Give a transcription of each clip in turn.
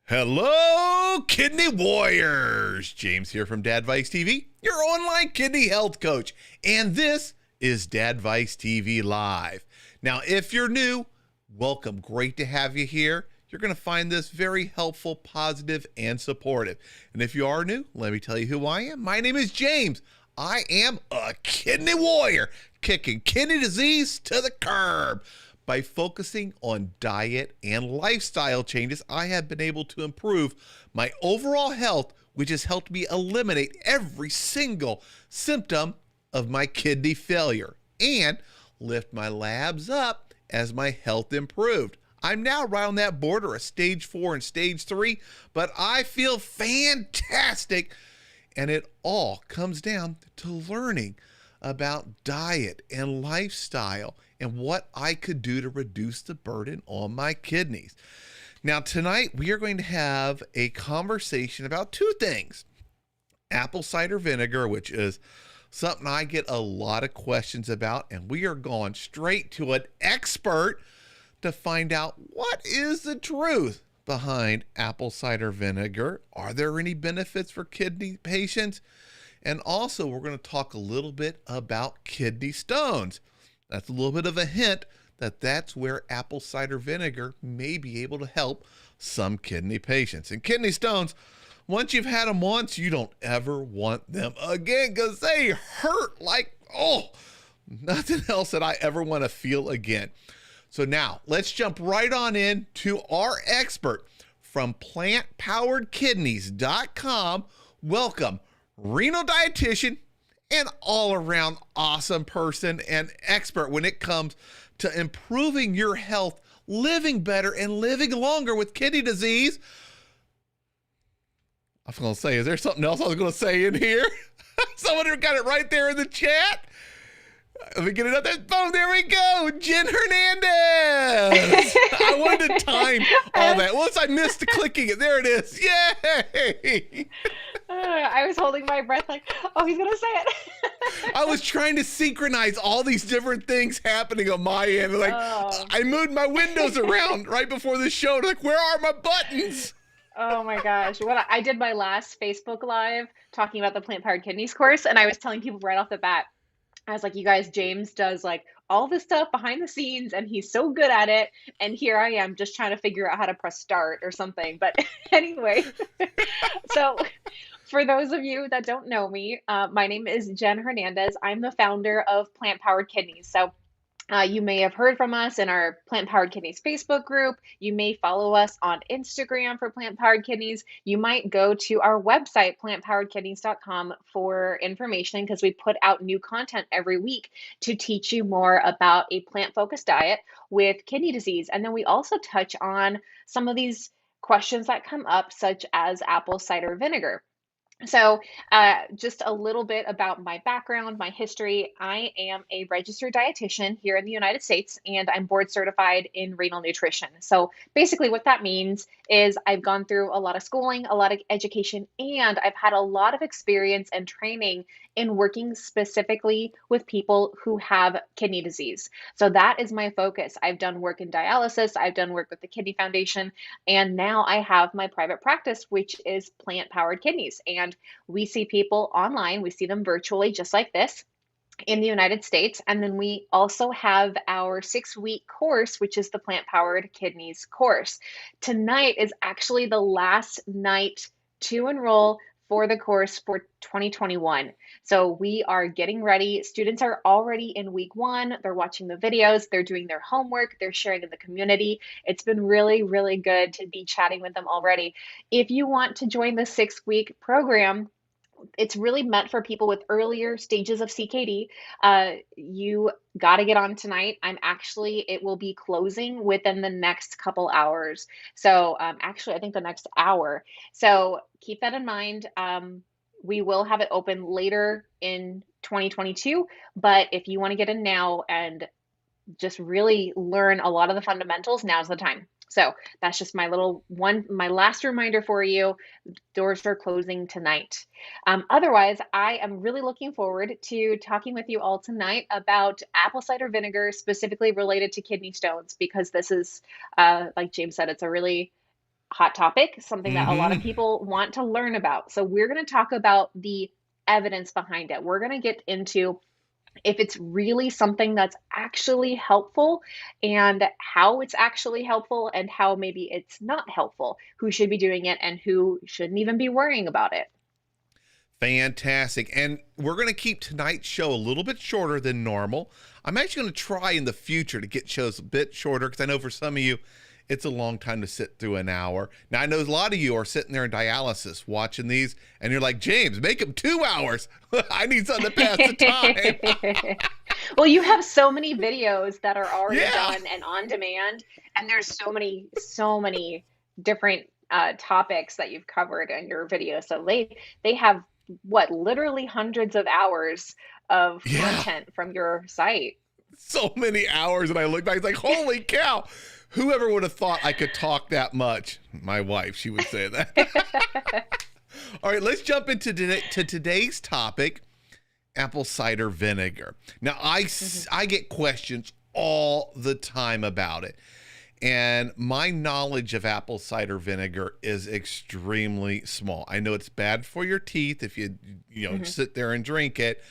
Hello, kidney warriors! James here from Dadvice TV, your online kidney health coach. And this is Dadvice TV Live. Now, if you're new, welcome. Great to have you here. You're going to find this very helpful, positive, and supportive. And if you are new, let me tell you who I am. My name is James. I am a kidney warrior, kicking kidney disease to the curb. By focusing on diet and lifestyle changes, I have been able to improve my overall health, which has helped me eliminate every single symptom of my kidney failure and lift my labs up as my health improved. I'm now right on that border of stage 4 and stage 3, but I feel fantastic. And it all comes down to learning about diet and lifestyle and what I could do to reduce the burden on my kidneys. Now, tonight we are going to have a conversation about two things. Apple cider vinegar, which is something I get a lot of questions about, and we are going straight to an expert to find out what is the truth behind apple cider vinegar. Are there any benefits for kidney patients? And also, we're going to talk a little bit about kidney stones. That's a little bit of a hint that that's where apple cider vinegar may be able to help some kidney patients. And kidney stones, once you've had them once, you don't ever want them again because they hurt like, nothing else that I ever want to feel again. So now, let's jump right on in to our expert from plantpoweredkidneys.com. Welcome, renal dietitian and all-around awesome person and expert when it comes to improving your health, living better, and living longer with kidney disease. I was going to say, is there something else I was going to say in here? Someone got it right there in the chat. Let me get it up there. Boom, there we go. Jen Hernandez. I wanted to time all that. Once I missed clicking it, there it is. Yay. I was holding my breath like, oh, he's going to say it. I was trying to synchronize all these different things happening on my end. Like, I moved my windows around right before the show. Like, where are my buttons? Oh my gosh. I did my last Facebook Live talking about the Plant Powered Kidneys course, and I was telling people right off the bat, I was like, you guys, James does like all this stuff behind the scenes and he's so good at it. And here I am just trying to figure out how to press start or something. But anyway, so for those of you that don't know me, my name is Jen Hernandez. I'm the founder of Plant Powered Kidneys. So you may have heard from us in our Plant Powered Kidneys Facebook group. You may follow us on Instagram for Plant Powered Kidneys. You might go to our website, plantpoweredkidneys.com, for information because we put out new content every week to teach you more about a plant-focused diet with kidney disease. And then we also touch on some of these questions that come up, such as apple cider vinegar. So just a little bit about my background, my history. I am a registered dietitian here in the United States, and I'm board certified in renal nutrition. So basically what that means is I've gone through a lot of schooling, a lot of education, and I've had a lot of experience and training in working specifically with people who have kidney disease. So that is my focus. I've done work in dialysis, I've done work with the Kidney Foundation, and now I have my private practice, which is Plant Powered Kidneys. And we see people online, we see them virtually just like this in the United States. And then we also have our 6-week course, which is the Plant Powered Kidneys course. Tonight is actually the last night to enroll for the course for 2021. So we are getting ready. Students are already in week 1. They're watching the videos, they're doing their homework, they're sharing in the community. It's been really, really good to be chatting with them already. If you want to join the 6-week program, it's really meant for people with earlier stages of CKD. You got to get on tonight. It will be closing within the next couple hours. So actually, I think the next hour. So keep that in mind. We will have it open later in 2022. But if you want to get in now and just really learn a lot of the fundamentals, now's the time. So that's just my last reminder for you. Doors are closing tonight. Otherwise, I am really looking forward to talking with you all tonight about apple cider vinegar, specifically related to kidney stones, because this is, like James said, it's a really hot topic, something that a lot of Hmm. people want to learn about. So we're going to talk about the evidence behind it. We're going to get into if it's really something that's actually helpful and how it's actually helpful and how maybe it's not helpful, who should be doing it and who shouldn't even be worrying about it. Fantastic. And we're going to keep tonight's show a little bit shorter than normal. I'm actually going to try in the future to get shows a bit shorter because I know for some of you, it's a long time to sit through an hour. Now, I know a lot of you are sitting there in dialysis watching these, and you're like, James, make them 2 hours. I need something to pass the time. Well, you have so many videos that are already Yeah. done and on demand, and there's so many different topics that you've covered in your video. So they have what, literally hundreds of hours of Yeah. content from your site. So many hours. And I looked back, I was like, holy cow. Whoever would have thought I could talk that much? My wife, she would say that. All right, let's jump into today's topic, apple cider vinegar. Now, I get questions all the time about it. And my knowledge of apple cider vinegar is extremely small. I know it's bad for your teeth if you sit there and drink it.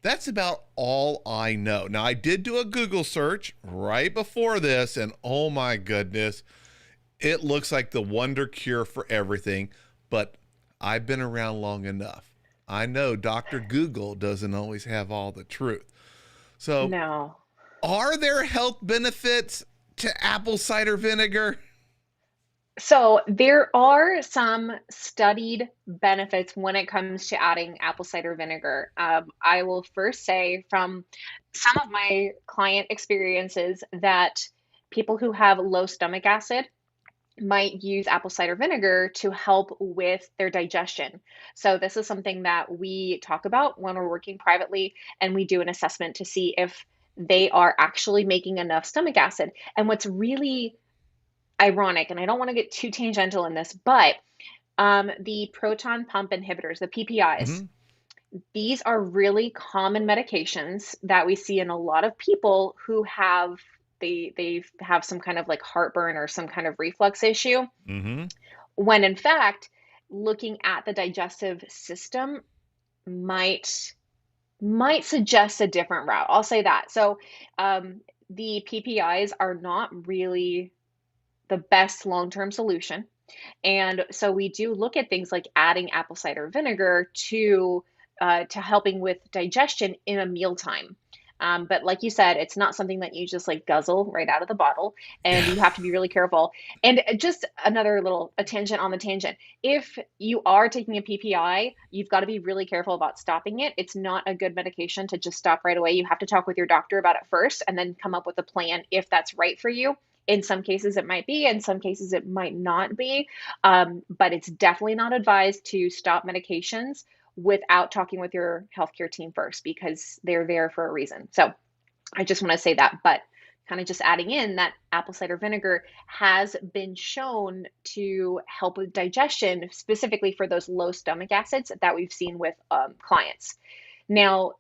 That's about all I know. Now, I did do a Google search right before this, and oh my goodness, it looks like the wonder cure for everything. But I've been around long enough. I know Dr. Google doesn't always have all the truth. So, No. are there health benefits to apple cider vinegar? So there are some studied benefits when it comes to adding apple cider vinegar. I will first say from some of my client experiences that people who have low stomach acid might use apple cider vinegar to help with their digestion. So this is something that we talk about when we're working privately, and we do an assessment to see if they are actually making enough stomach acid. And what's really ironic, and I don't want to get too tangential in this, but the proton pump inhibitors, the PPIs, Hmm. these are really common medications that we see in a lot of people who have they have some kind of like heartburn or some kind of reflux issue, Hmm. when in fact, looking at the digestive system might suggest a different route. I'll say that. So the PPIs are not really the best long-term solution. And so we do look at things like adding apple cider vinegar to helping with digestion in a mealtime. But like you said, it's not something that you just like guzzle right out of the bottle, and Yeah. you have to be really careful. And just another little a tangent on the tangent. If you are taking a PPI, you've got to be really careful about stopping it. It's not a good medication to just stop right away. You have to talk with your doctor about it first and then come up with a plan if that's right for you. In some cases, it might be. In some cases, it might not be. But it's definitely not advised to stop medications without talking with your healthcare team first, because they're there for a reason. So I just want to say that. But kind of just adding in that apple cider vinegar has been shown to help with digestion, specifically for those low stomach acids that we've seen with clients. Now,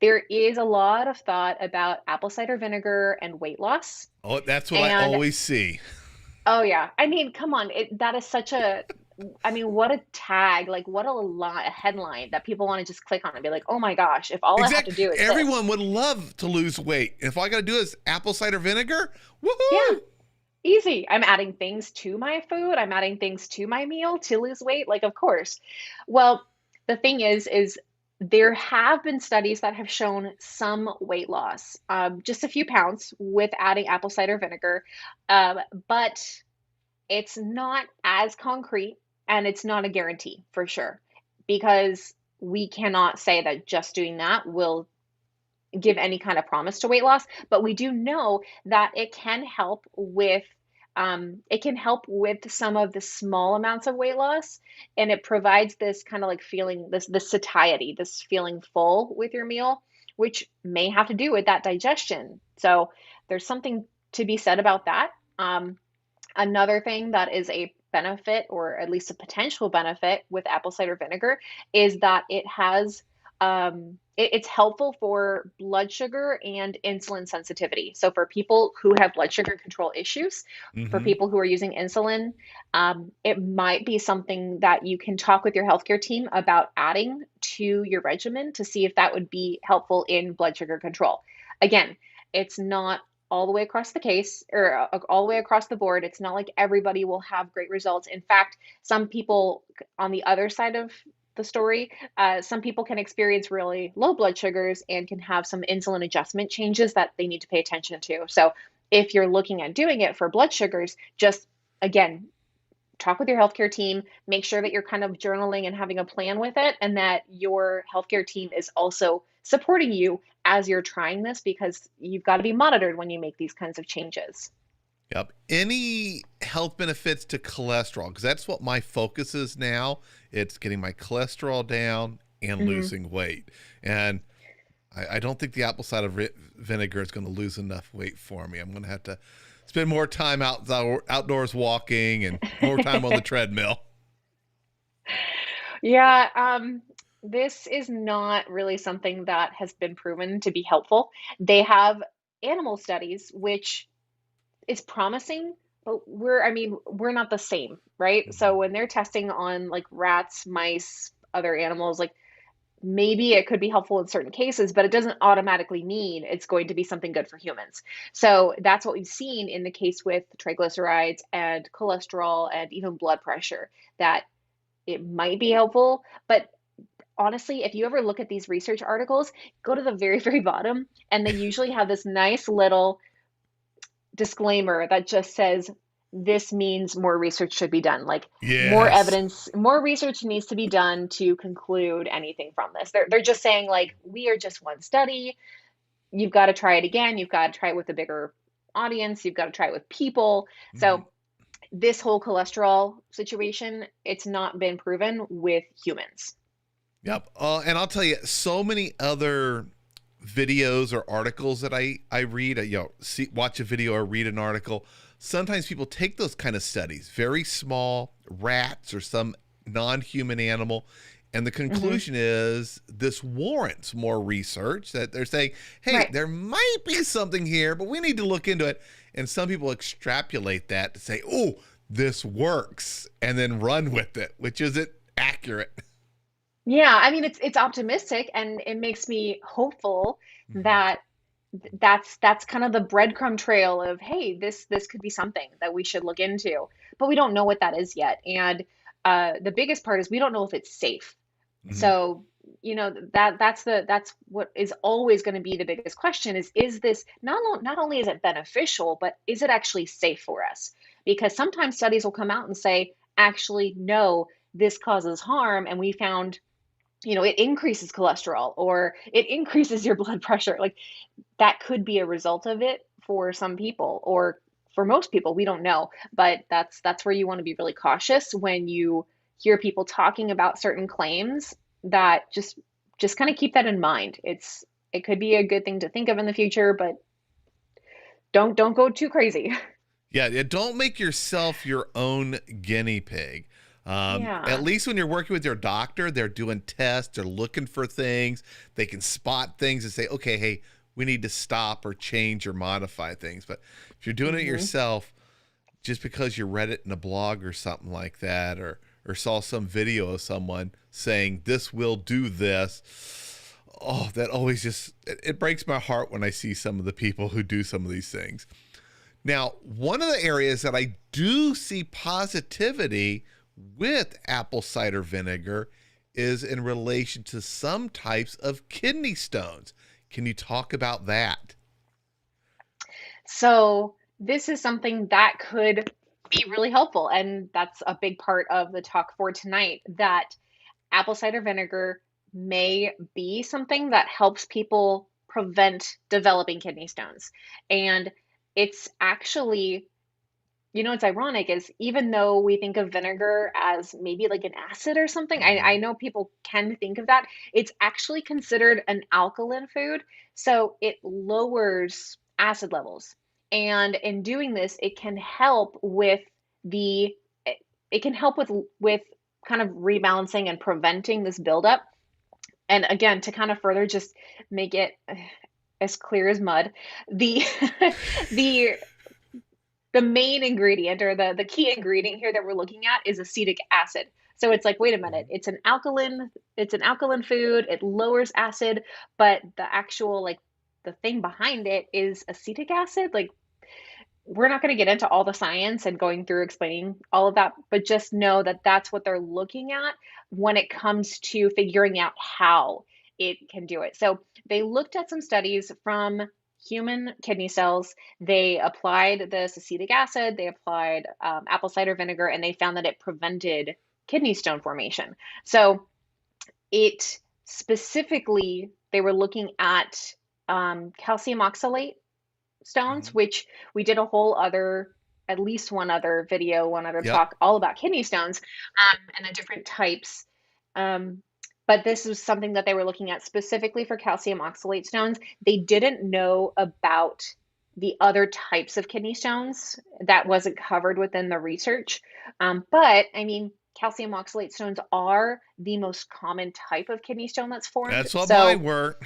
there is a lot of thought about apple cider vinegar and weight loss. Oh, that's what I And always see. oh yeah, I mean, come on, that is such a, I mean, what a tag, like what a headline that people want to just click on and be like, oh my gosh, if all I have to Exactly. do is this. Everyone would love to lose weight. If all I got to do is apple cider vinegar, Yeah, woohoo! easy. I'm adding things to my food. I'm adding things to my meal to lose weight. Like, of course. Well, the thing is there have been studies that have shown some weight loss, just a few pounds with adding apple cider vinegar. But it's not as concrete, and it's not a guarantee for sure, because we cannot say that just doing that will give any kind of promise to weight loss, but we do know that it can help with some of the small amounts of weight loss, and it provides this kind of like feeling, this satiety, this feeling full with your meal, which may have to do with that digestion. So there's something to be said about that. Another thing that is a benefit, or at least a potential benefit, with apple cider vinegar is that it has It's helpful for blood sugar and insulin sensitivity. So for people who have blood sugar control issues, for Mm-hmm. people who are using insulin, it might be something that you can talk with your healthcare team about adding to your regimen to see if that would be helpful in blood sugar control. Again, it's not all the way across the case or all the way across the board. It's not like everybody will have great results. In fact, some people on the other side of the story, some people can experience really low blood sugars and can have some insulin adjustment changes that they need to pay attention to. So, if you're looking at doing it for blood sugars, just again, talk with your healthcare team, make sure that you're kind of journaling and having a plan with it, and that your healthcare team is also supporting you as you're trying this because you've got to be monitored when you make these kinds of changes. Yep. Any health benefits to cholesterol? Because that's what my focus is now. It's getting my cholesterol down and Mhm. losing weight. And I don't think the apple cider vinegar is going to lose enough weight for me. I'm going to have to spend more time outdoors walking and more time on the treadmill. Yeah, this is not really something that has been proven to be helpful. They have animal studies, which is promising, but we're not the same, right? So Mhm. when they're testing on like rats, mice, other animals, like maybe it could be helpful in certain cases, but it doesn't automatically mean it's going to be something good for humans. So that's what we've seen in the case with triglycerides and cholesterol and even blood pressure, that it might be helpful, but honestly, if you ever look at these research articles, go to the very, very bottom, and they usually have this nice little disclaimer that just says, this means more research should be done. Like more Yes. evidence, more research needs to be done to conclude anything from this. They're just saying, like, we are just one study. You've got to try it again. You've got to try it with a bigger audience. You've got to try it with people. Mhm. So this whole cholesterol situation, it's not been proven with humans. Yep. And I'll tell you, so many other videos or articles that I read, watch a video or read an article. Sometimes people take those kind of studies, very small rats or some non-human animal, and the Hmm. conclusion is this warrants more research. That they're saying, hey, Right. there might be something here, but we need to look into it. And some people extrapolate that to say, oh, this works, and then run with it, which isn't accurate. Yeah, it's optimistic and it makes me hopeful Mhm. that that's kind of the breadcrumb trail of, hey, this could be something that we should look into, but we don't know what that is yet. And the biggest part is we don't know if it's safe. Mhm. So, that's what is always going to be the biggest question is this not only is it beneficial, but is it actually safe for us? Because sometimes studies will come out and say, actually, no, this causes harm, and we found, it increases cholesterol or it increases your blood pressure. Like that could be a result of it for some people or for most people, we don't know. But that's where you want to be really cautious when you hear people talking about certain claims, that just kind of keep that in mind. It could be a good thing to think of in the future, but don't go too crazy. Yeah, don't make yourself your own guinea pig. At Yeah. least when you're working with your doctor, they're doing tests, they're looking for things, they can spot things and say, okay, hey, we need to stop or change or modify things. But if you're doing it Hmm. yourself, just because you read it in a blog or something like that, or saw some video of someone saying this will do this, oh, that always just it breaks my heart when I see some of the people who do some of these things. Now, one of the areas that I do see positivity with apple cider vinegar is in relation to some types of kidney stones. Can you talk about that? So this is something that could be really helpful, and that's a big part of the talk for tonight, that apple cider vinegar may be something that helps people prevent developing kidney stones. And it's actually, what's ironic is even though we think of vinegar as maybe like an acid or something, I Mm-hmm. know people can think of that. It's actually considered an alkaline food. So it lowers acid levels. And in doing this, the, it can help with kind of rebalancing and preventing this buildup. And again, to kind of further just make it as clear as mud, the the the main ingredient or the key ingredient here that we're looking at is acetic acid. So it's like, wait a minute, it's an alkaline food, it lowers acid, but the actual like the thing behind it is acetic acid. Like we're not going to get into all the science and going through explaining all of that, but just know that that's what they're looking at when it comes to figuring out how it can do it. So they looked at some studies from human kidney cells. They applied this acetic acid, they applied apple cider vinegar, and they found that it prevented kidney stone formation. So it specifically, they were looking at calcium oxalate stones, Mhm. which we did a whole other, at least one other video, one other Yep. talk all about kidney stones and the different types. Um, but this was something that they were looking at specifically for calcium oxalate stones. They didn't know about the other types of kidney stones that wasn't covered within the research. But I mean, calcium oxalate stones are the most common type of kidney stone that's formed. That's what mine So were.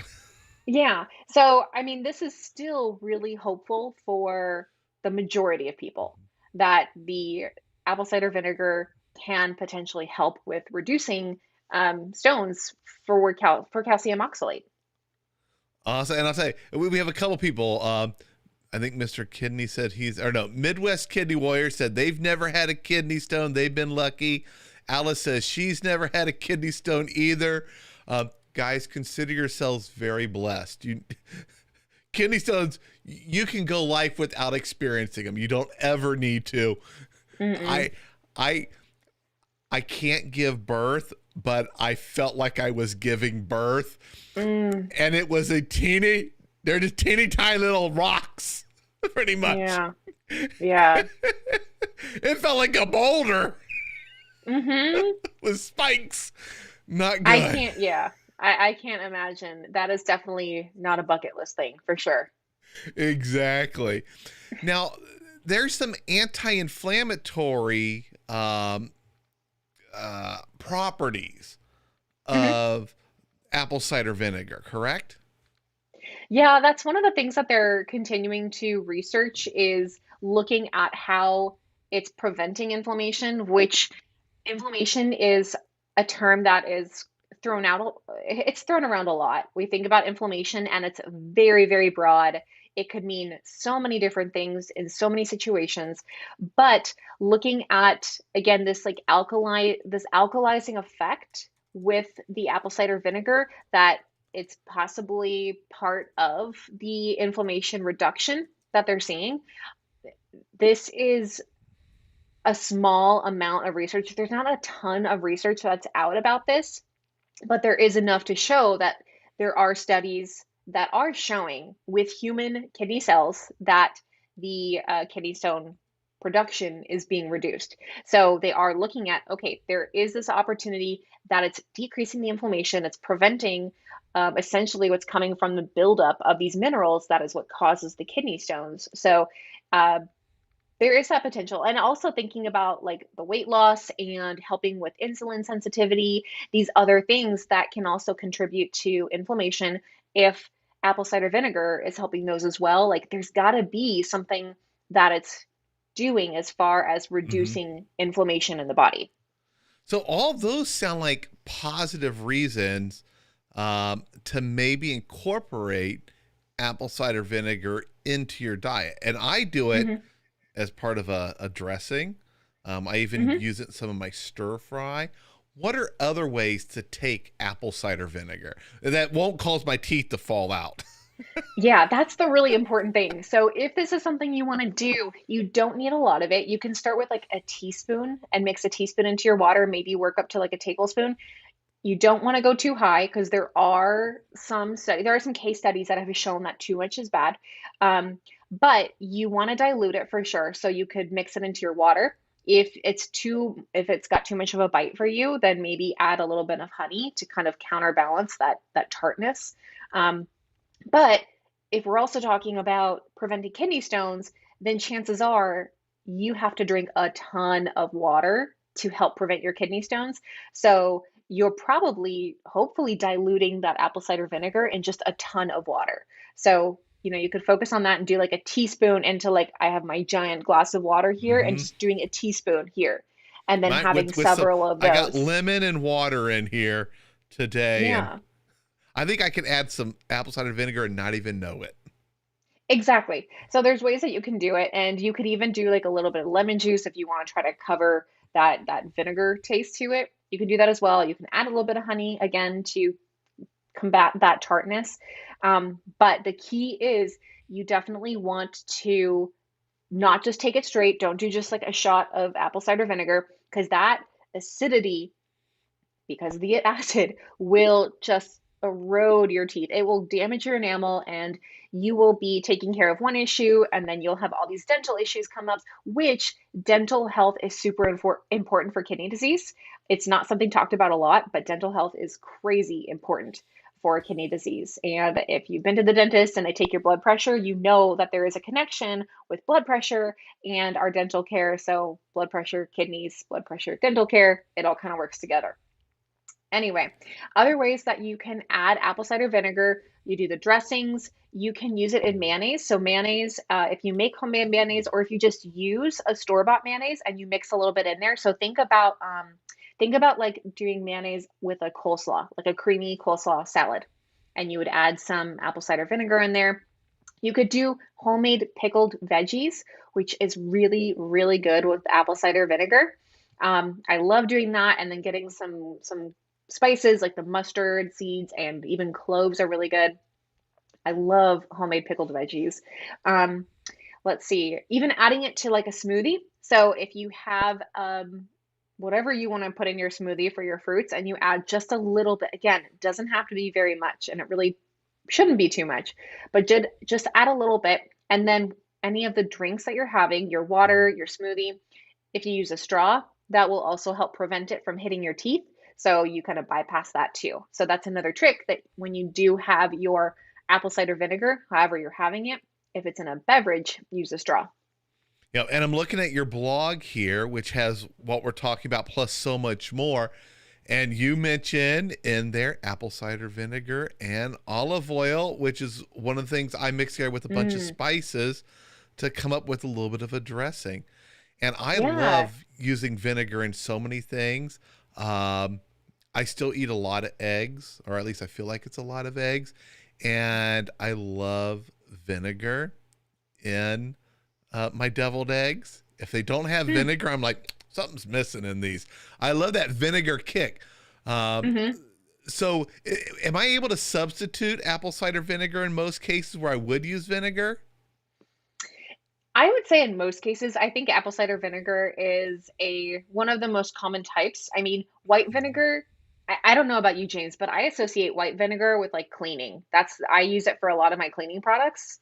yeah. So, I mean, this is still really hopeful for the majority of people that the apple cider vinegar can potentially help with reducing stones for calcium oxalate. And I'll say we have a couple people. I think Mr. Kidney said or no, Midwest Kidney Warrior said they've never had a kidney stone. They've been lucky. Alice says she's never had a kidney stone either. Guys, consider yourselves very blessed. Kidney stones, you can go life without experiencing them. You don't ever need to. Mm-mm. I, I, I can't give birth, but I felt like I was giving birth, Mm, and it was they're just teeny tiny little rocks, pretty much. yeah. Yeah. It felt like a boulder Mm-hmm. with spikes. Not I good. can't, yeah. I can't imagine. That is definitely not a bucket list thing for sure. Exactly. Now, there's some anti-inflammatory properties Mm-hmm. of apple cider vinegar, correct? Yeah, that's one of the things that they're continuing to research is looking at how it's preventing inflammation, which inflammation is a term that is it's thrown around a lot. We think about inflammation and it's very, very broad. It could mean so many different things in so many situations. But looking at again this alkalizing effect with the apple cider vinegar that it's possibly part of the inflammation reduction that they're seeing. This is a small amount of research. There's not a ton of research that's out about this, but there is enough to show that there are studies that are showing with human kidney cells that the kidney stone production is being reduced. So they are looking at, okay, there is this opportunity that it's decreasing the inflammation, it's preventing essentially what's coming from the buildup of these minerals that is what causes the kidney stones. So uh, there is that potential. And also thinking about like the weight loss and helping with insulin sensitivity, these other things that can also contribute to inflammation if apple cider vinegar is helping those as well. Like there's got to be something that it's doing as far as Mm-hmm. reducing inflammation in the body. So all those sound like positive reasons to maybe incorporate apple cider vinegar into your diet. And I do it Hmm. as part of a dressing. I even Hmm. use it in some of my stir fry. What are other ways to take apple cider vinegar that won't cause my teeth to fall out? Yeah, that's the really important thing. So if this is something you want to do, you don't need a lot of it. You can start with like a teaspoon and mix a teaspoon into your water, maybe work up to like a tablespoon. You don't want to go too high because there are some case studies that have shown that too much is bad. But you want to dilute it for sure. So you could mix it into your water. If it's got too much of a bite for you, then maybe add a little bit of honey to kind of counterbalance that tartness. Um, but if we're also talking about preventing kidney stones, then chances are you have to drink a ton of water to help prevent your kidney stones. So you're probably, hopefully, diluting that apple cider vinegar in just a ton of water. So, you could focus on that and do like a teaspoon into like, I have my giant glass of water here and Hmm. just doing a teaspoon here and then My having with some, several of I got those. lemon and water in here today, and Yeah. I think I can add some apple cider vinegar and not even know it. Exactly. So there's ways that you can do it, and you could even do like a little bit of lemon juice if you want to try to cover that vinegar taste to it. You can do that as well. You can add a little bit of honey again to combat that tartness. But the key is you definitely want to not just take it straight. Don't do just like a shot of apple cider vinegar because that acidity, because the acid will just erode your teeth. It will damage your enamel and you will be taking care of one issue and then you'll have all these dental issues come up, which dental health is super important for kidney disease. It's not something talked about a lot, but dental health is crazy important for kidney disease. And if you've been to the dentist and they take your blood pressure, you know that there is a connection with blood pressure and our dental care. So blood pressure, kidneys, blood pressure, dental care, it all kind of works together. Anyway, other ways that you can add apple cider vinegar, you do the dressings, you can use it in mayonnaise. So mayonnaise, if you make homemade mayonnaise or if you just use a store-bought mayonnaise and you mix a little bit in there. So think about like doing mayonnaise with a coleslaw, like a creamy coleslaw salad. And you would add some apple cider vinegar in there. You could do homemade pickled veggies, which is really, really good with apple cider vinegar. I love doing that and then getting some spices like the mustard seeds and even cloves are really good. I love homemade pickled veggies. Um, let's see, even adding it to like a smoothie. So if you have whatever you want to put in your smoothie for your fruits and you add just a little bit, again, it doesn't have to be very much and it really shouldn't be too much, but just add a little bit. And then any of the drinks that you're having, your water, your smoothie, if you use a straw, that will also help prevent it from hitting your teeth. So you kind of bypass that too. So that's another trick that when you do have your apple cider vinegar, however you're having it, if it's in a beverage, use a straw. And I'm looking at your blog here, which has what we're talking about plus so much more. And you mentioned in there apple cider vinegar and olive oil, which is one of the things I mix here with a bunch of Mm, spices to come up with a little bit of a dressing. And I yeah. love using vinegar in so many things. Um, I still eat a lot of eggs, or at least I feel like it's a lot of eggs. And I love vinegar in my deviled eggs. If they don't have Hmm. vinegar, I'm like, something's missing in these. I love that vinegar kick. Um, Hmm. so, am I able to substitute apple cider vinegar in most cases where I would use vinegar? I would say in most cases, I think apple cider vinegar is a one of the most common types. I mean, white vinegar, I don't know about you, James, but I associate white vinegar with like cleaning. I use it for a lot of my cleaning products.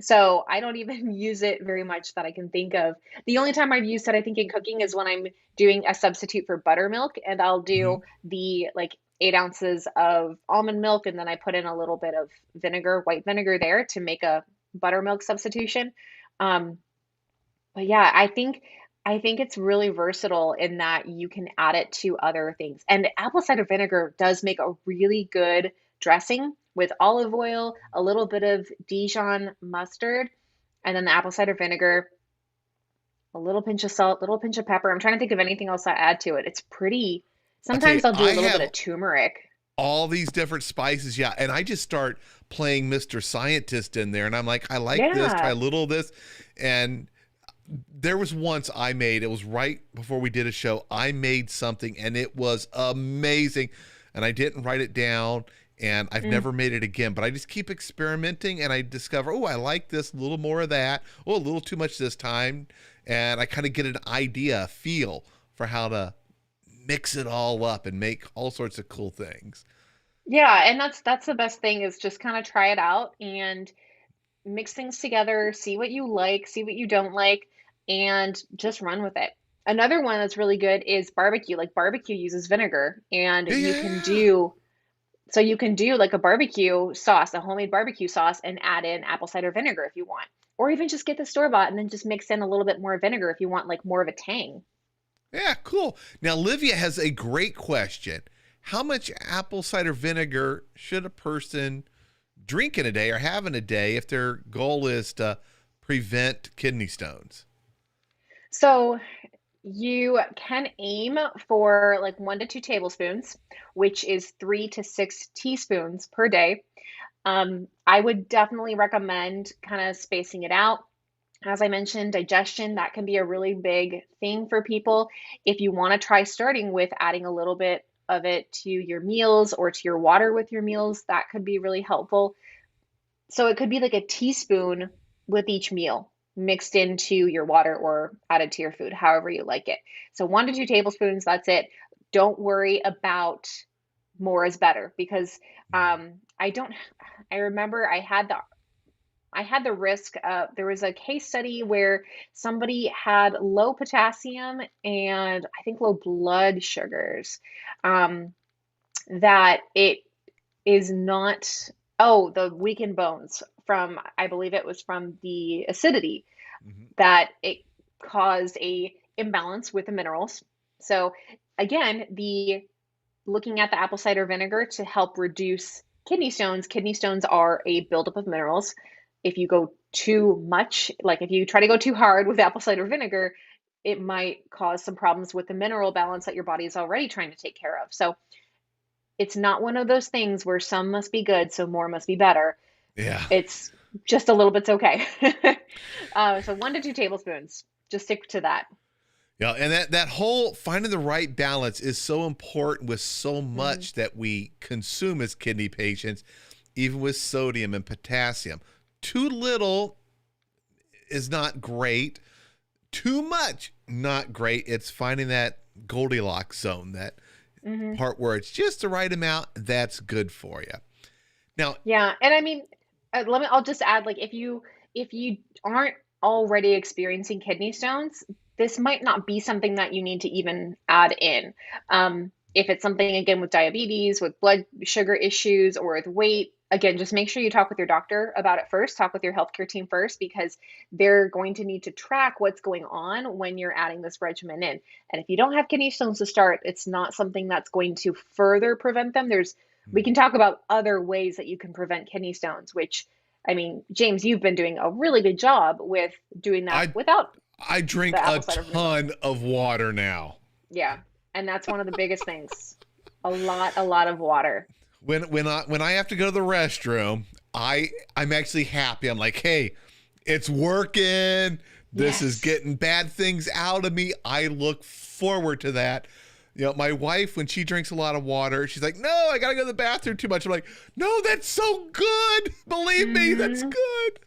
So I don't even use it very much that I can think of. The only time I've used it, I think, in cooking is when I'm doing a substitute for buttermilk, and I'll Hmm. do the like 8 ounces of almond milk, and then I put in a little bit of vinegar, white vinegar there to make a buttermilk substitution. Um, but yeah, I think it's really versatile in that you can add it to other things. And apple cider vinegar does make a really good dressing with olive oil, a little bit of Dijon mustard, and then the apple cider vinegar, a little pinch of salt, little pinch of pepper. I'm trying to think of anything else I add to it. It's pretty. I tell you, Sometimes I'll do a I little bit have of turmeric. all these different spices, yeah, and I just start playing Mr. Scientist in there, and I'm like, I like this, try a Yeah. little of this, and there was once I made, it was right before we did a show, I made something and it was amazing. And I didn't write it down and I've Mm. never made it again, but I just keep experimenting and I discover, oh, I like this, a little more of that. Oh, a little too much this time. And I kind of get an idea, a feel for how to mix it all up and make all sorts of cool things. Yeah, and that's the best thing is just kind of try it out and mix things together, see what you like, see what you don't like, and just run with it. Another one that's really good is barbecue. Like barbecue uses vinegar, and Yeah, you yeah, can yeah. do like a barbecue sauce, a homemade barbecue sauce, and add in apple cider vinegar if you want. Or even just get the store bought and then just mix in a little bit more vinegar if you want like more of a tang. Yeah, cool. Now, Livia has a great question. how much apple cider vinegar should a person drink in a day or have in a day if their goal is to prevent kidney stones? So you can aim for like 1 to 2 tablespoons, which is 3 to 6 teaspoons per day. I would definitely recommend kind of spacing it out. As I mentioned, digestion, that can be a really big thing for people. If you want to try starting with adding a little bit of it to your meals or to your water with your meals, that could be really helpful. So it could be like a teaspoon with each meal mixed into your water or added to your food, however you like it. So 1 to 2 tablespoons, that's it. Don't worry about more is better because I don't, I remember I had the risk. There was a case study where somebody had low potassium and I think low blood sugars. Um, that it is not, oh, the weakened bones from, I believe it was from the acidity Mhm. that it caused a imbalance with the minerals. So again, the looking at the apple cider vinegar to help reduce kidney stones. Kidney stones are a buildup of minerals. If you go too much, like if you try to go too hard with apple cider vinegar, it might cause some problems with the mineral balance that your body is already trying to take care of. So it's not one of those things where some must be good, so more must be better. Yeah. It's just a little bit's okay. So 1 to 2 tablespoons. Just stick to that. Yeah, and that whole finding the right balance is so important with so Mhm. much that we consume as kidney patients, even with sodium and potassium. Too little is not great. Too much, not great. It's finding that Goldilocks zone, that Mhm. part where it's just the right amount. That's good for you. Now, Yeah, and I mean, I'll just add, like, if you aren't already experiencing kidney stones, this might not be something that you need to even add in. If it's something again with diabetes, with blood sugar issues, or with weight, again, just make sure you talk with your doctor about it first. Talk with your healthcare team first because they're going to need to track what's going on when you're adding this regimen in. And if you don't have kidney stones to start, it's not something that's going to further prevent them. We can talk about other ways that you can prevent kidney stones, which, I mean, James, you've been doing a really good job with doing that I without I the drink a apple cider vinegar. ton of water now. Yeah. And that's one of the biggest things. A lot of water. When I have to go to the restroom, I'm actually happy. I'm like, hey, it's working. This is Yes. getting bad things out of me. I look forward to that. My wife, when she drinks a lot of water, she's like, no, I gotta go to the bathroom too much. I'm like, no, that's so good. Believe me, that's Hmm. good.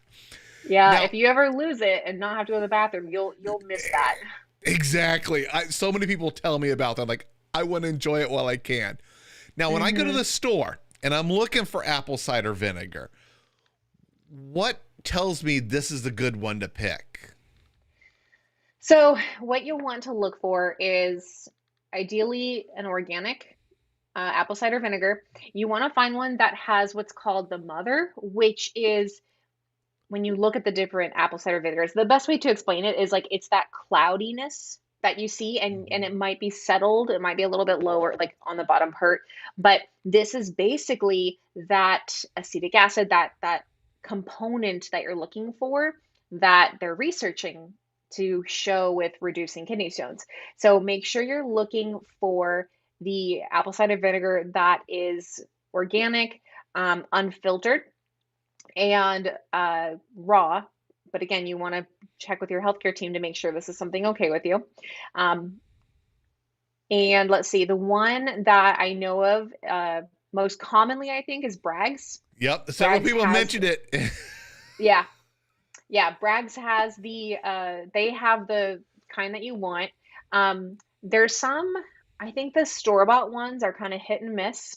Yeah. Now, If you ever lose it and not have to go to the bathroom, you'll miss that. exactly. So many people tell me about that. Like, I want to enjoy it while I can. Now, when I go to Hmm. the store and I'm looking for apple cider vinegar, what tells me this is the good one to pick? So, what you'll want to look for is ideally an organic apple cider vinegar. You want to find one that has what's called the mother, which is when you look at the different apple cider vinegars, the best way to explain it is like it's that cloudiness that you see, and it might be settled, it might be a little bit lower, like on the bottom part, but this is basically that acetic acid, that component that you're looking for that they're researching to show with reducing kidney stones. So make sure you're looking for the apple cider vinegar that is organic, unfiltered and raw. But again, you want to check with your healthcare team to make sure this is something okay with you. Um, and let's see, the one that I know of most commonly, I think, is Bragg's. Yep, several Bragg's people has, mentioned it. yeah, yeah, Bragg's has they have the kind that you want. There's some, I think the store-bought ones are kind of hit and miss.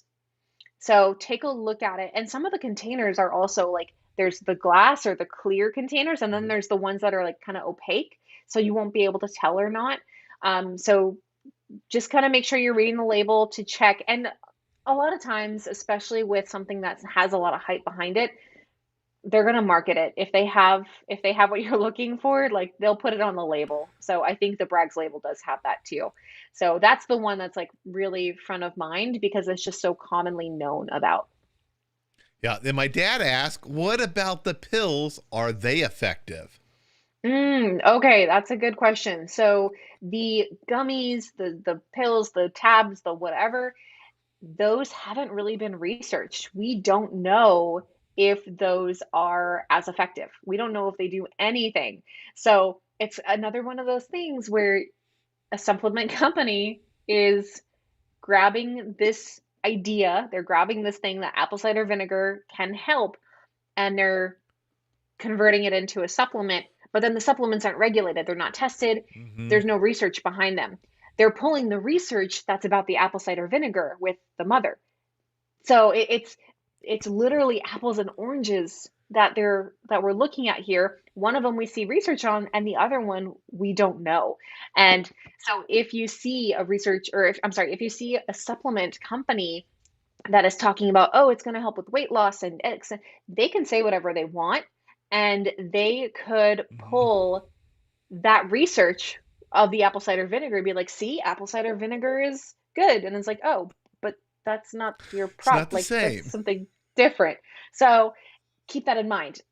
So take a look at it. And some of the containers are also like there's the glass or the clear containers, and then there's the ones that are like kind of opaque, so you won't be able to tell or not. So just kind of make sure you're reading the label to check. And a lot of times, especially with something that has a lot of hype behind it, they're going to market it. If they have what you're looking for, like they'll put it on the label. So I think the Bragg's label does have that too. So that's the one that's like really front of mind because it's just so commonly known about. Yeah. Then my dad asked, what about the pills? Are they effective? Okay, that's a good question. So the gummies, the pills, the tabs, the whatever, those haven't really been researched. We don't know if those are as effective. We don't know if they do anything. So it's another one of those things where a supplement company is grabbing this idea, they're grabbing this thing that apple cider vinegar can help, and they're converting it into a supplement, but then the supplements aren't regulated, they're not tested, Mm-hmm. there's no research behind them. They're pulling the research that's about the apple cider vinegar with the mother. So it's literally apples and oranges that we're looking at here. One of them we see research on, and the other one we don't know. And so if you see a research, or if, I'm sorry, if you see a supplement company that is talking about, oh, it's going to help with weight loss and X, they can say whatever they want, and they could Mm-hmm. pull that research of the apple cider vinegar and be like, see, apple cider vinegar is good. And it's like, oh, but that's not your It's not product. the Like, that's same. something different. So keep that in mind.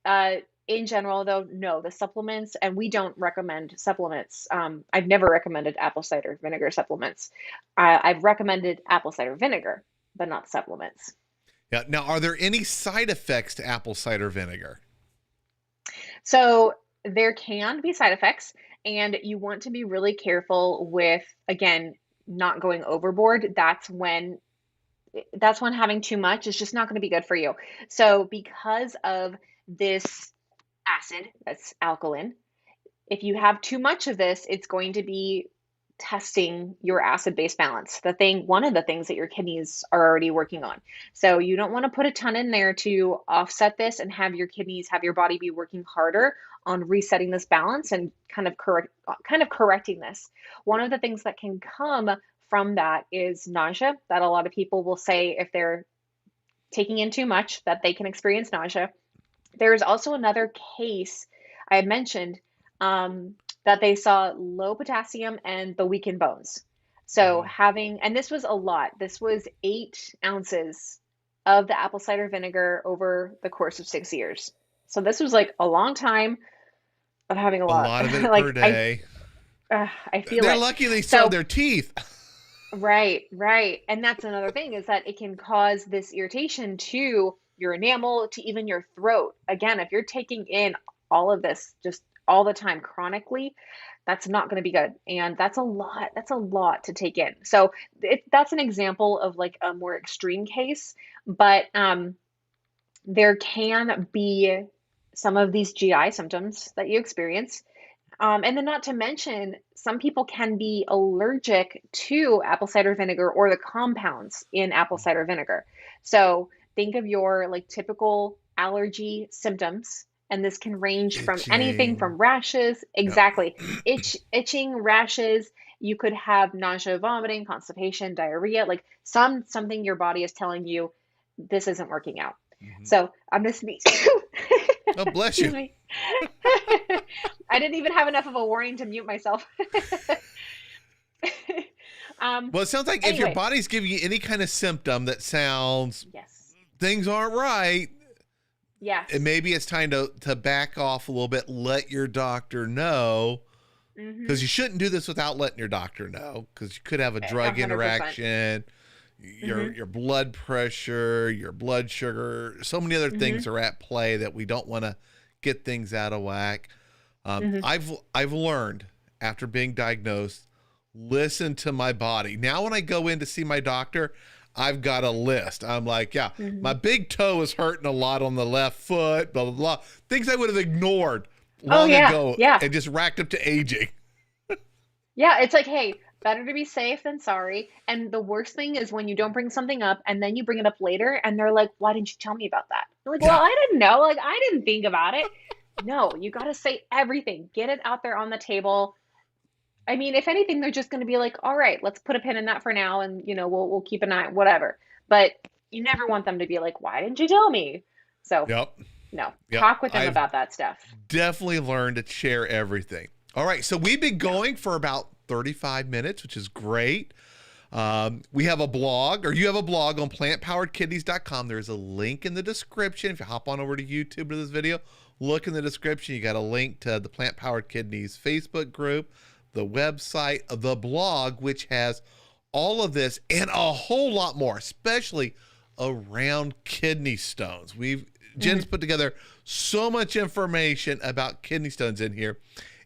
In general, though, no, the supplements, and we don't recommend supplements. I've never recommended apple cider vinegar supplements. I've recommended apple cider vinegar, but not supplements. Yeah. Now, are there any side effects to apple cider vinegar? So there can be side effects, and you want to be really careful with, again, not going overboard. That's when having too much is just not going to be good for you. So because of this acid that's alkaline, if you have too much of this, it's going to be testing your acid base balance, one of the things that your kidneys are already working on. So you don't want to put a ton in there to offset this and have your kidneys, have your body be working harder on resetting this balance and kind of correcting this. One of the things that can come from that is nausea, that a lot of people will say if they're taking in too much that they can experience nausea. There is also another case I had mentioned, that they saw low potassium and the weakened bones. So Mm-hmm. and this was a lot. This was 8 ounces of the apple cider vinegar over the course of 6 years. So this was like a long time of having a A lot. lot of it per Like day. I feel They're it. lucky they still have So their teeth. right, right. And that's another thing is that it can cause this irritation to your enamel, to even your throat. Again, if you're taking in all of this just all the time chronically, that's not going to be good. And that's a lot. That's a lot to take in. So that's an example of like a more extreme case, but there can be some of these GI symptoms that you experience, and then not to mention, some people can be allergic to apple cider vinegar or the compounds in apple cider vinegar. So think of your like typical allergy symptoms, and this can range from anything Itching. from rashes, Yep. exactly, itching, rashes. You could have nausea, vomiting, constipation, diarrhea, like something your body is telling you this isn't working out. Hmm. So I'm just sneeze. Oh, bless you. Excuse me. I didn't even have enough of a warning to mute myself. um, Well, it sounds like if your anyway, body's giving you any kind of symptom that sounds yes, things aren't right, and yes. maybe it's time to back off a little bit, let your doctor know, because Mm-hmm. you shouldn't do this without letting your doctor know, because you could have a A drug 100%. interaction, Mm-hmm. your blood pressure, your blood sugar, so many other Mm-hmm. things are at play that we don't want to get things out of whack. Mm-hmm. I've learned after being diagnosed, listen to my body. Now when I go in to see my doctor, I've got a list. I'm like, yeah, Mm-hmm. my big toe is hurting a lot on the left foot, blah blah blah. Things I would have ignored Oh long yeah, ago yeah, and just racked up to aging. yeah. It's like, hey, better to be safe than sorry. And the worst thing is when you don't bring something up and then you bring it up later, and they're like, "Why didn't you tell me about that?" You're like, "Well, Yeah. I didn't know. Like, I didn't think about it." No, you got to say everything. Get it out there on the table. I mean, if anything, they're just going to be like, "All right, let's put a pin in that for now, and we'll keep an eye, whatever." But you never want them to be like, "Why didn't you tell me?" So, Yep. No, Yep. talk with them I've about that stuff. definitely learned to share everything. All right. So we've been going for about 35 minutes, which is great. We have a blog, or you have a blog on plantpoweredkidneys.com. There's a link in the description. If you hop on over to YouTube to this video, look in the description. You got a link to the Plant Powered Kidneys Facebook group, the website, the blog, which has all of this and a whole lot more, especially around kidney stones. Jen's put together so much information about kidney stones in here.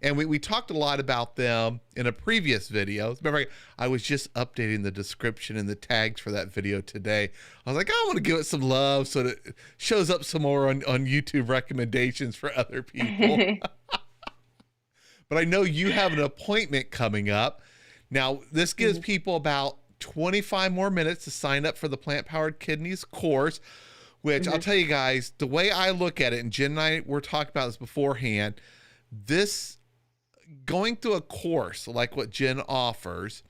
And we talked a lot about them in a previous video. Remember, I was just updating the description and the tags for that video today. I was like, I want to give it some love so that it shows up some more on YouTube recommendations for other people. But I know you have an appointment coming up. Now, this gives people about 25 more minutes to sign up for the Plant Powered Kidneys course, which I'll tell you guys, the way I look at it, and Jen and I were talking about this beforehand, going through a course like what Jen offers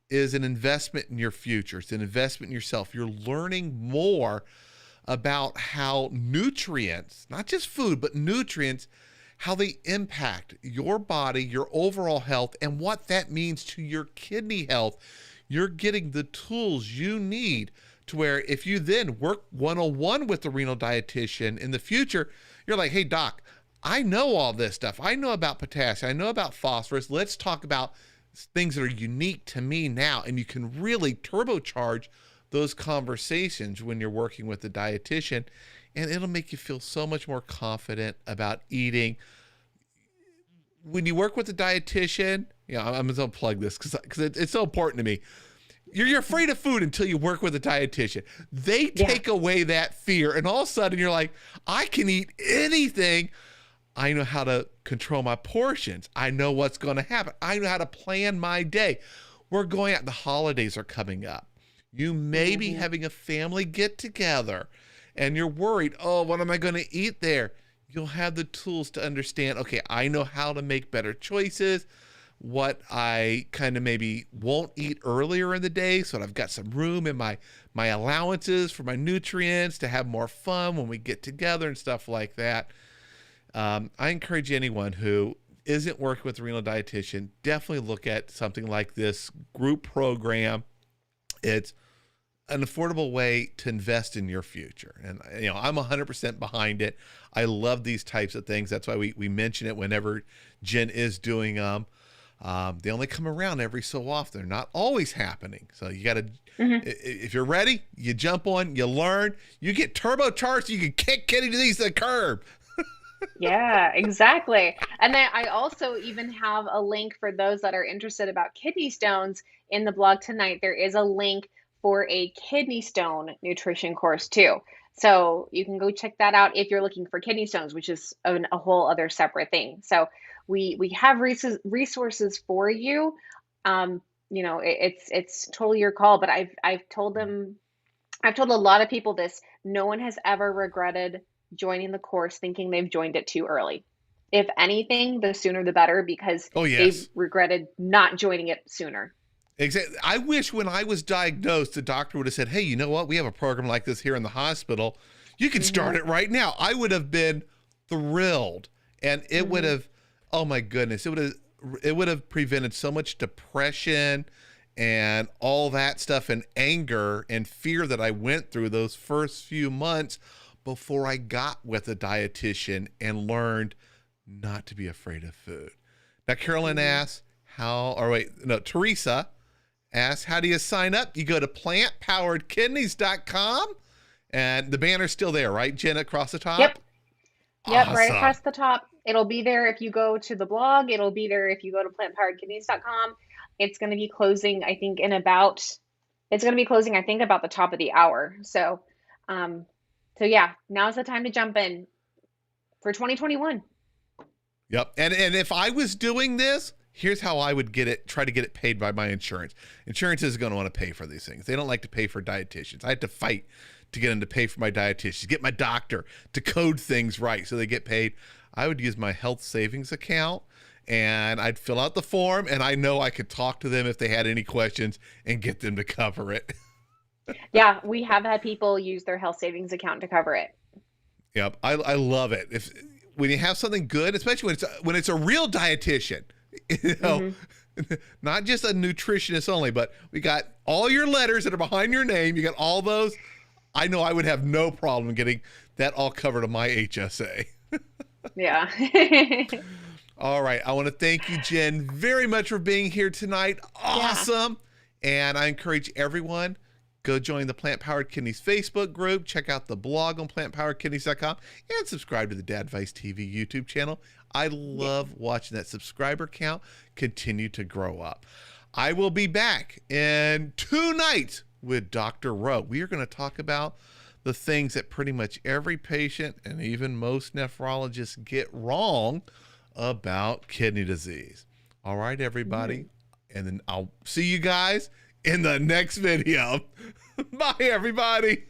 is an investment in your future. It's an investment in yourself. You're learning more about how nutrients, not just food, but nutrients, how they impact your body, your overall health, and what that means to your kidney health. You're getting the tools you need to where if you then work one-on-one with the renal dietitian in the future, you're like, hey, doc, I know all this stuff. I know about potassium. I know about phosphorus. Let's talk about things that are unique to me now. And you can really turbocharge those conversations when you're working with the dietitian, and it'll make you feel so much more confident about eating. When you work with a dietitian, I'm just going to plug this because it's so important to me. You're afraid of food until you work with a dietitian. They take away that fear, and all of a sudden you're like, I can eat anything. I know how to control my portions. I know what's going to happen. I know how to plan my day. We're going out. The holidays are coming up. You may be having a family get together and you're worried, oh, what am I going to eat there? You'll have the tools to understand, okay, I know how to make better choices, what I kind of maybe won't eat earlier in the day, so that I've got some room in my allowances for my nutrients to have more fun when we get together and stuff like that. I encourage anyone who isn't working with a renal dietitian, definitely look at something like this group program. It's an affordable way to invest in your future. And, I'm 100% behind it. I love these types of things. That's why we mention it whenever Jen is doing them. They only come around every so often. They're not always happening. So you got to, if you're ready, you jump on, you learn, you get turbocharged, so you can kick kidney disease to the curb. Yeah, exactly. And then I also even have a link for those that are interested about kidney stones in the blog tonight. There is a link for a kidney stone nutrition course too. So you can go check that out if you're looking for kidney stones, which is a whole other separate thing. So we have resources for you. It's totally your call, but I've told a lot of people this. No one has ever regretted joining the course thinking they've joined it too early. If anything, the sooner the better, because they've regretted not joining it sooner. Exactly. I wish when I was diagnosed, the doctor would have said, hey, you know what? We have a program like this here in the hospital. You can start it right now. I would have been thrilled. And it would have, oh my goodness, it would have prevented so much depression and all that stuff and anger and fear that I went through those first few months before I got with a dietitian and learned not to be afraid of food. Now, Carolyn asks, Teresa asks, how do you sign up? You go to plantpoweredkidneys.com, and the banner's still there, right, Jen, across the top? Yep. Yep, awesome. Right across the top. It'll be there if you go to the blog. It'll be there if you go to plantpoweredkidneys.com. It's going to be closing, I think, about the top of the hour. So yeah, now's the time to jump in for 2021. Yep. And if I was doing this, here's how I would try to get it paid by my insurance. Insurance is going to want to pay for these things. They don't like to pay for dietitians. I had to fight to get them to pay for my dietitians, get my doctor to code things right so they get paid. I would use my health savings account, and I'd fill out the form, and I know I could talk to them if they had any questions and get them to cover it. Yeah, we have had people use their health savings account to cover it. Yep. I love it. When you have something good, especially when it's a real dietitian, you know, not just a nutritionist only, but we got all your letters that are behind your name. You got all those. I know I would have no problem getting that all covered on my HSA. Yeah. All right. I want to thank you, Jen, very much for being here tonight. Awesome. Yeah. And I encourage everyone, go join the Plant Powered Kidneys Facebook group. Check out the blog on plantpoweredkidneys.com and subscribe to the Dadvice TV YouTube channel. I love watching that subscriber count continue to grow up. I will be back in 2 nights with Dr. Rowe. We are going to talk about the things that pretty much every patient and even most nephrologists get wrong about kidney disease. All right, everybody. And then I'll see you guys in the next video. Bye, everybody.